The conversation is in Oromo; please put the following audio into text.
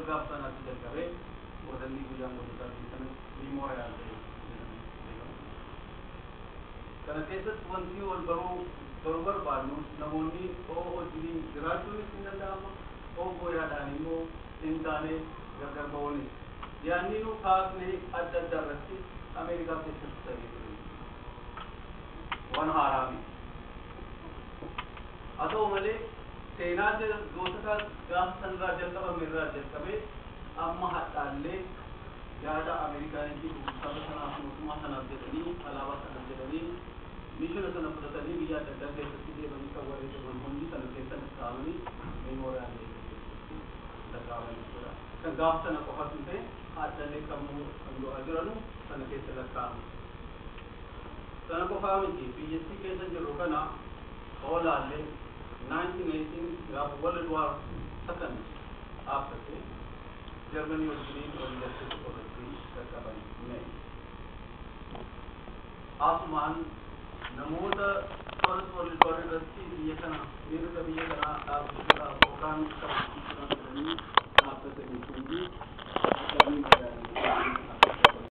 gaaf sanatti jalqabee wadanni guyyaa moototaa kana miimooraal kana keessatti wanti wal baruu barbaadnu namoonni wajjin jiraachuunis hin danda'ama goyaadhaan immoo hin taane gargar ba'uunis yaanni nu kaasne adda adda irratti Ameerikaa keessatti ta'ee ture waan haaraa miti haa ta'u malee seenaa gootota gaafa sanarraa jalqabame irraa jalqabee amma hadhaallee yaada Ameerikaanitti saba sanaaf mootummaa sanaaf jedhanii alaabaa sanaaf jedhanii mishina sana fudhatanii biyya adda addaa keessatti deemanii kan wareegaman hundi sana keessatti kaa'amanii meemooraal lakkaa'aman jechuudha. Kan gaafa sana qofa hin ta'e hadhallee kan du'aa jiranu sana keessa lakkaa'aman. Sana qofaa miti biyyattii keessa jiru kana hoolaallee 1918 gaafa World War II dhaabbate Germany wajjin waliigaltee tokko irratti qaqqaban asumaan namoota first World War irratti biyya kana mirga biyya kanaa dhaabbachuudhaaf yookaan qabachiisuudhaaf jedhanii dhaabbatanii hundi